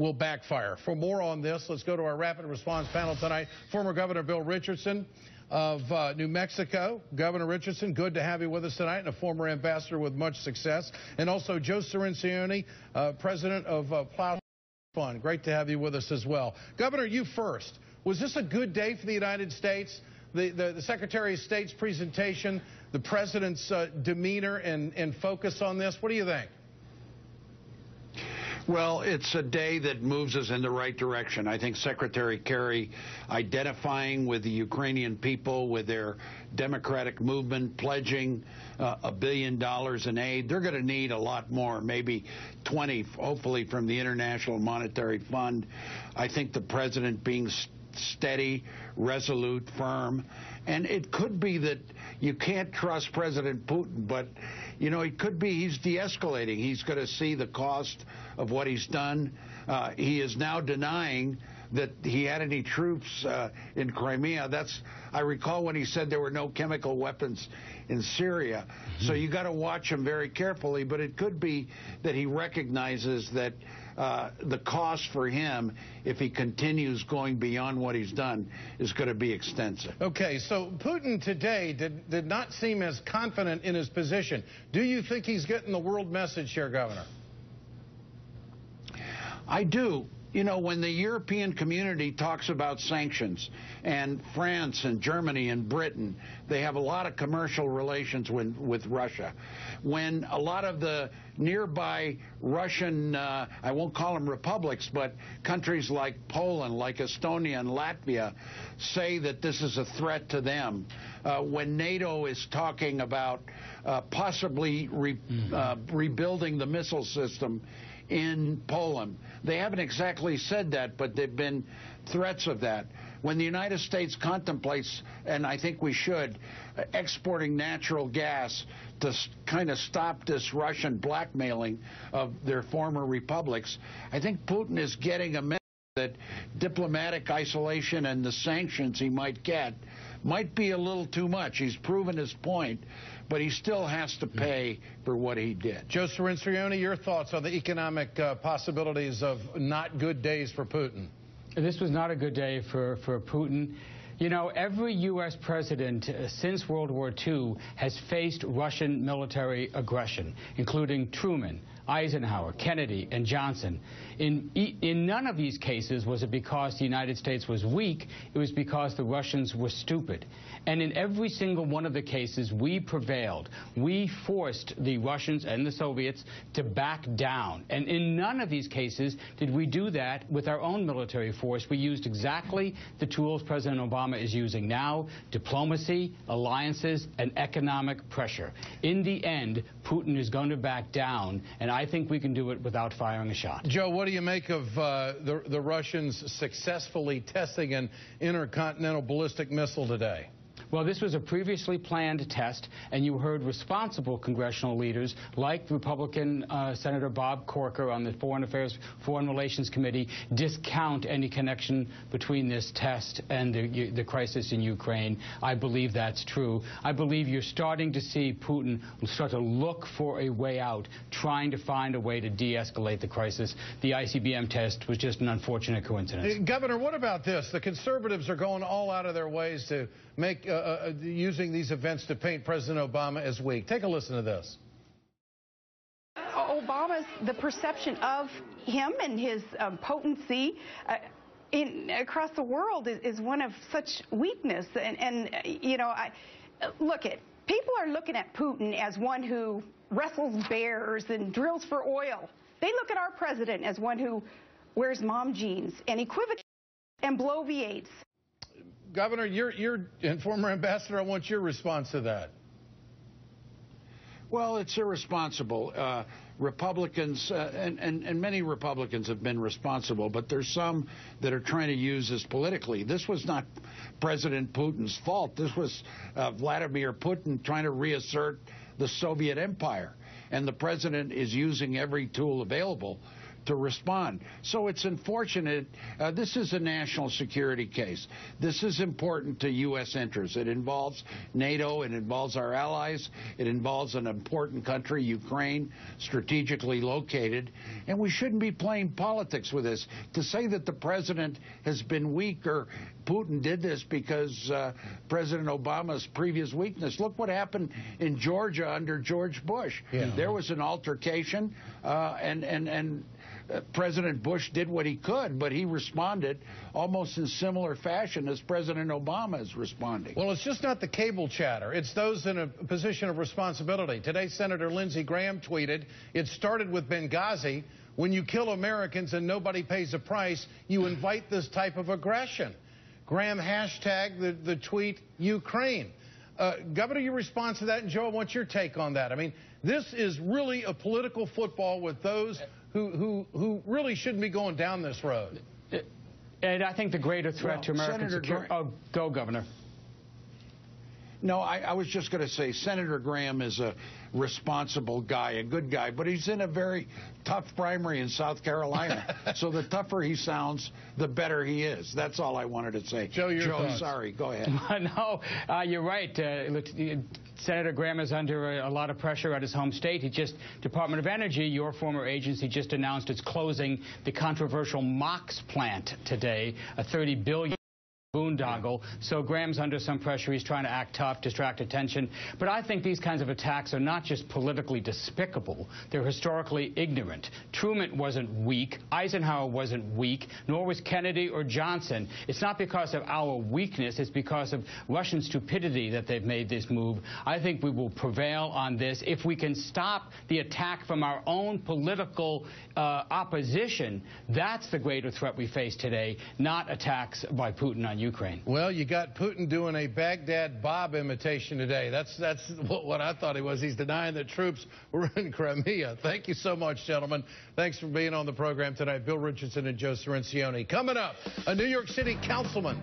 will backfire. For more on this, let's go to our rapid response panel tonight. Former Governor Bill Richardson of New Mexico. Governor Richardson, good to have you with us tonight, and a former ambassador with much success. And also Joe Cirincione, president of Plow Fund. Great to have you with us as well. Governor, you first. Was this a good day for the United States? The Secretary of State's presentation, the president's demeanor and focus on this. What do you think? Well, it's a day that moves us in the right direction. I think Secretary Kerry identifying with the Ukrainian people, with their democratic movement, pledging $1 billion in aid. They're going to need a lot more, maybe 20, hopefully, from the International Monetary Fund. I think the president being steady, resolute, firm. And it could be that you can't trust President Putin, but, you know, it could be he's de-escalating. He's going to see the cost of what he's done. He is now denying that he had any troops in Crimea. I recall when he said there were no chemical weapons in Syria. So you got to watch him very carefully, but it could be that he recognizes that the cost for him, if he continues going beyond what he's done, is going to be extensive. Okay, so Putin today did not seem as confident in his position. Do you think he's getting the world message here, Governor? I do. You know, when the European community talks about sanctions, and France and Germany and Britain, they have a lot of commercial relations with Russia. When a lot of the nearby Russian, I won't call them republics, but countries like Poland, like Estonia and Latvia say that this is a threat to them. When NATO is talking about possibly rebuilding the missile system in Poland. They haven't exactly said that, but there have been threats of that. When the United States contemplates, and I think we should, exporting natural gas to kind of stop this Russian blackmailing of their former republics, I think Putin is getting a message that diplomatic isolation and the sanctions he might get might be a little too much. He's proven his point, but he still has to pay for what he did. Joe Cirincione, your thoughts on the economic possibilities of not good days for Putin? This was not a good day for Putin. You know, every U.S. president since World War II has faced Russian military aggression, including Truman, Eisenhower, Kennedy, and Johnson. In none of these cases was it because the United States was weak. It was because the Russians were stupid. And in every single one of the cases, we prevailed. We forced the Russians and the Soviets to back down. And in none of these cases did we do that with our own military force. We used exactly the tools President Obama is using now: diplomacy, alliances, and economic pressure. In the end, Putin is going to back down, and I think we can do it without firing a shot. Joe, what do you make of the Russians successfully testing an intercontinental ballistic missile today? Well, this was a previously planned test, and you heard responsible congressional leaders like Republican Senator Bob Corker on the Foreign Relations Committee discount any connection between this test and the crisis in Ukraine. I believe that's true. I believe you're starting to see Putin start to look for a way out, trying to find a way to de-escalate the crisis. The ICBM test was just an unfortunate coincidence. Governor, what about this? The conservatives are going all out of their ways to make using these events to paint President Obama as weak. Take a listen to this. Obama's, the perception of him and his potency across the world is one of such weakness. And you know, people are looking at Putin as one who wrestles bears and drills for oil. They look at our president as one who wears mom jeans and equivocates and bloviates. Governor, you're and former ambassador, I want your response to that. Well, it's irresponsible. Republicans, and many Republicans have been responsible, but there's some that are trying to use this politically. This was not President Putin's fault. This was Vladimir Putin trying to reassert the Soviet empire. And the president is using every tool available to respond. So it's unfortunate. This is a national security case. This is important to U.S. interests. It involves NATO. It involves our allies. It involves an important country, Ukraine, strategically located. And we shouldn't be playing politics with this. To say that the president has been weak or Putin did this because President Obama's previous weakness. Look what happened in Georgia under George Bush. Yeah. There was an altercation, and President Bush did what he could, but he responded almost in similar fashion as President Obama is responding. Well, it's just not the cable chatter. It's those in a position of responsibility. Today, Senator Lindsey Graham tweeted, "It started with Benghazi. When you kill Americans and nobody pays a price, you invite this type of aggression." Graham hashtagged the tweet Ukraine. Governor, your response to that, and Joe, I want your take on that. I mean, this is really a political football with those who really shouldn't be going down this road. And I think the greater threat to American security... Oh, go, Governor. No, I was just going to say Senator Graham is a responsible guy, a good guy, but he's in a very tough primary in South Carolina. So the tougher he sounds, the better he is. That's all I wanted to say. Joe, your thoughts. Sorry, go ahead. No, you're right. Senator Graham is under a lot of pressure at his home state. Department of Energy, your former agency, just announced it's closing the controversial MOX plant today, a $30 billion boondoggle. So Graham's under some pressure. He's trying to act tough, distract attention. But I think these kinds of attacks are not just politically despicable. They're historically ignorant. Truman wasn't weak. Eisenhower wasn't weak, nor was Kennedy or Johnson. It's not because of our weakness. It's because of Russian stupidity that they've made this move. I think we will prevail on this if we can stop the attack from our own political opposition. That's the greater threat we face today, not attacks by Putin on Ukraine. Well, you got Putin doing a Baghdad Bob imitation today. That's what I thought he was. He's denying that troops were in Crimea. Thank you so much, gentlemen. Thanks for being on the program tonight. Bill Richardson and Joe Cirincione. Coming up, a New York City councilman